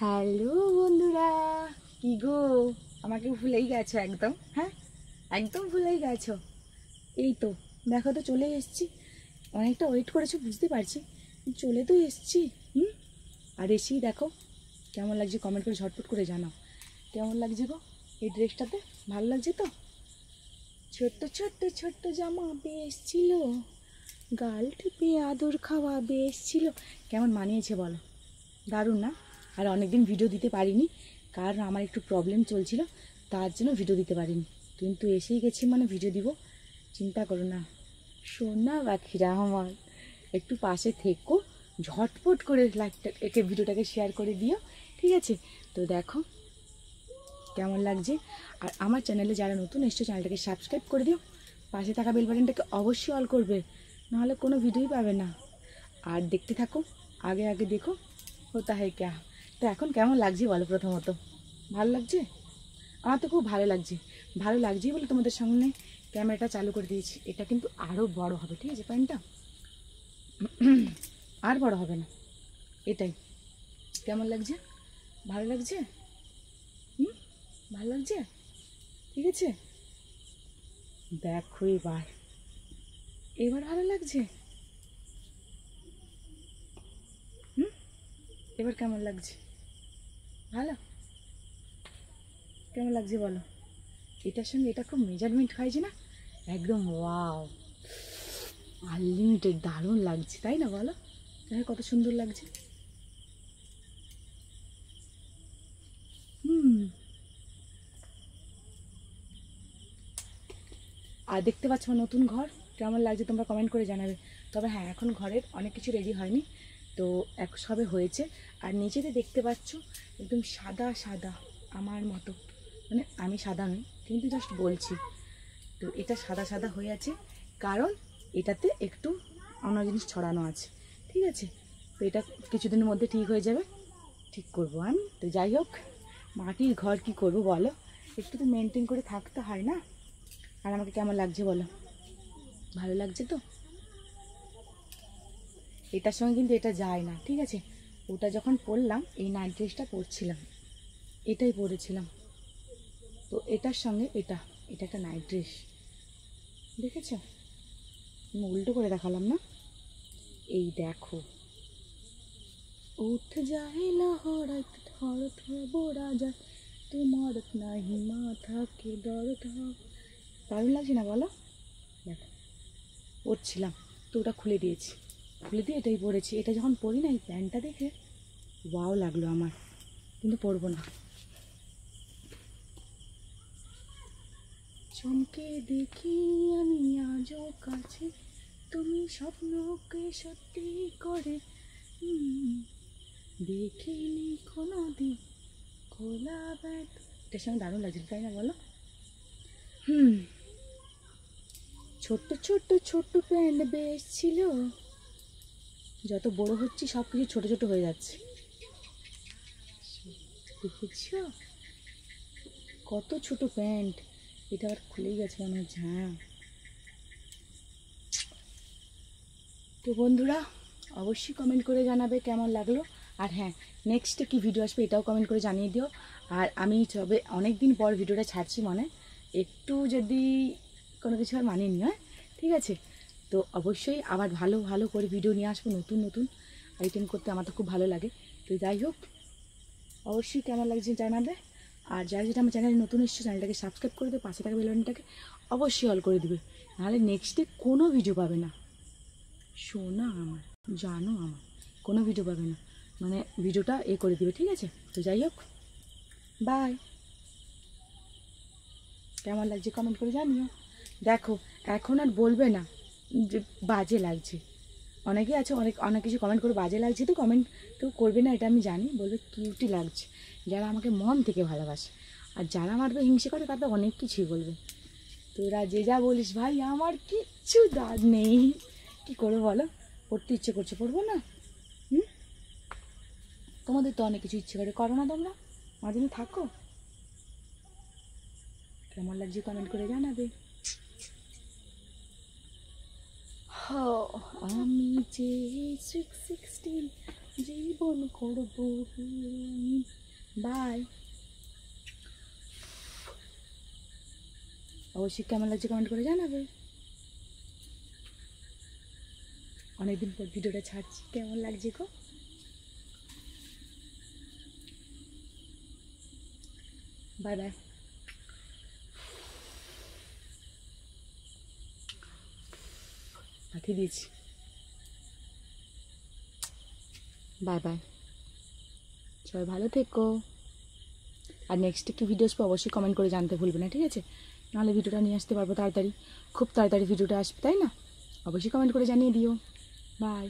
Hello বন্ধুরা, কি গো আমাকে ভুলেই গেছো একদম? হ্যাঁ, একদম ভুলেই গেছো। এই তো দেখো তো চলে এসেছি। অনেকটা ওয়েট করেছো বুঝতে পারছি, চলে তো এসেছি। আর এসেই দেখো কেমন লাগছে, কমেন্ট করে ঝটপট করে জানাও কেমন লাগছে গো এই ড্রেসটাতে। ভালো লাগছে তো? ছোট্ট ছোট্ট ছোট্ট জামা বেশ ছিল, গাল টিপে আদর খাওয়া বেশ ছিল। কেমন মানিয়েছে বলো? দারুণ না? আর অনেকদিন ভিডিও দিতে পারিনি, কারণ আমার একটু প্রবলেম চলছিল, তার জন্য ভিডিও দিতে পারিনি। কিন্তু এসেই গেছি মানে ভিডিও দিব, চিন্তা করো না। সোনা পাখিরা আমার, একটু পাশে থেকো, ঝটপট করে ভিডিওটাকে শেয়ার করে দিও, ঠিক আছে? তো দেখো কেমন লাগছে। আর আমার চ্যানেলে যারা নতুন এসছো চ্যানেলটাকে সাবস্ক্রাইব করে দিও, পাশে থাকা বেল বাটনটাকে অবশ্যই অল করবে, নাহলে কোনো ভিডিওই পাবে না। আর দেখতে থাকো, আগে আগে দেখো হতা হয় ক্যা। তো এখন কেমন লাগছে বলো? প্রথমত ভালো লাগছে? আমার তো খুব ভালো লাগছে। ভালো লাগছে বলে তোমাদের সামনে ক্যামেরাটা চালু করে দিয়েছি। এটা কিন্তু আরও বড় হবে, ঠিক আছে? প্যান্টটা আর বড় হবে না, এটাই। কেমন লাগছে? ভালো লাগছে? ভালো লাগছে, ঠিক আছে? দেখো এবার, এবার ভালো লাগছে। এবার কেমন লাগছে? ভালো? কেমন লাগছে বলো? এটার সঙ্গে এটা খুব মেজারমেন্ট হয়েছে না, একদম ওয়াও, আনলিমিটেড, দারুণ লাগছে তাই না বলো? দেখো কত সুন্দর লাগছে। আর দেখতে পাচ্ছ আমার নতুন ঘর, কেমন লাগছে তোমরা কমেন্ট করে জানাবে। তবে হ্যাঁ, এখন ঘরের অনেক কিছু রেডি হয়নি, তো এক সবে হয়েছে। আর নিচেতে দেখতে পাচ্ছ একদম সাদা সাদা আমার মতো, মানে আমি সাদা নই কিন্তু জাস্ট বলছি। তো এটা সাদা সাদা হয়ে আছে, কারণ এটাতে একটু অন্য জিনিস ছড়ানো আছে, ঠিক আছে? তো এটা কিছুদিনের মধ্যে ঠিক হয়ে যাবে, ঠিক করবো আমি। তো যাই হোক, মাটির ঘর কি করব বলো, একটু তো মেনটেন করে থাকতে হয় না। আর আমাকে কেমন লাগছে বলো? ভালো লাগছে তো? এটার সঙ্গে কিন্তু এটা যায় না, ঠিক আছে? ওটা যখন পরলাম, এই নাইট ড্রেসটা পরছিলাম, এটাই পরেছিলাম। তো এটার সঙ্গে এটা, এটা একটা নাইট ড্রেস, দেখেছ? আমি উল্টো করে দেখালাম না? এই দেখো, উঠ যায় লহরাত থর থর বোরা যায়, তোমার নাহি মাথাকে দরদ। দারুণ লাগছে না বলো? দেখো পরছিলাম, তো ওটা খুলে দিয়েছি, খুলে দিয়ে এটাই পরেছি। এটা যখন পরি না, এই প্যান্টটা দেখে ওয়াও লাগলো আমার, কিন্তু পরবো না। চমকে দেখি আমি আজও কাছে, তুমি স্বপ্নকে সত্যি করে দেখিনি কোনো দিন খোলা ব্যাট। এটার সঙ্গে দারুণ লাগছিল তাই না বলো? ছোট্ট ছোট্ট ছোট্ট প্যান্ট বেশ ছিল। যত বড় হচ্ছি সব কিছু ছোটো ছোটো হয়ে যাচ্ছে, দেখেছ? কত ছোট প্যান্ট, এটা আবার খুলেই গেছে মনে হচ্ছে। হ্যাঁ, তো বন্ধুরা অবশ্যই কমেন্ট করে জানাবে কেমন লাগলো। আর হ্যাঁ, নেক্সটে কী ভিডিও আসবে এটাও কমেন্ট করে জানিয়ে দিও। আর আমি তবে অনেক দিন পর ভিডিওটা ছাড়ছি, মনে একটু যদি কোনো কিছু আর মানিয়ে নি, হয় ঠিক আছে? তো অবশ্যই আবার ভালো ভালো করে ভিডিও নিয়ে আসবো, নতুন নতুন আইটেম করতে আমার তো খুব ভালো লাগে। তো যাই হোক, অবশ্যই কেমন লাগছে জানাবে। আর যারা যেটা আমার চ্যানেলে নতুন এসছে চ্যানেলটাকে সাবস্ক্রাইব করে দেবে, পাশে থাকা বেল বাটনটাকে অবশ্যই অল করে দেবে, নাহলে নেক্সটে কোনো ভিডিও পাবে না। শোনা আমার, জানো আমার, কোনো ভিডিও পাবে না, মানে ভিডিওটা করে দিবে, ঠিক আছে? তো যাই হোক, বাই। কেমন লাগছে কমেন্ট করে জানিও। দেখো এখন আর বলবে না যে বাজে লাগছে, অনেকে আছে অনেক অনেক কিছু কমেন্ট করে বাজে লাগছে, তো কমেন্ট তো করবে না, এটা আমি জানি, বলবে কিউটি লাগছে যারা আমাকে মন থেকে ভালোবাসে। আর যারা মারবে হিংসে করে তাদের অনেক কিছুই বলবে। তোরা যে যা বলিস ভাই, আমার কিচ্ছু দাগ নেই, কী করবো বলো? পড়তে ইচ্ছে করছে পড়বো না? তোমাদের তো অনেক কিছু ইচ্ছে করে, করো না তোমরা, আমার জন্য থাকো। কেমন লাগছে কমেন্ট করে জানাবে। আমি যে 616 জীবন করবো। বাই। অবশ্যই কেমন লাগছে কমেন্ট করে জানাবে। অনেকদিন পর ভিডিওটা ছাড়ছি, কেমন লাগছে গো? Bye bye. পাঠিয়ে দিয়েছি। বাই বাই, সবাই ভালো থেকো। আর নেক্সটে কি ভিডিও আসবে অবশ্যই কমেন্ট করে জানতে ভুলবে না, ঠিক আছে? নাহলে ভিডিওটা নিয়ে আসতে পারবো তাড়াতাড়ি, খুব তাড়াতাড়ি ভিডিওটা আসবে, তাই না? অবশ্যই কমেন্ট করে জানিয়ে দিও। বাই।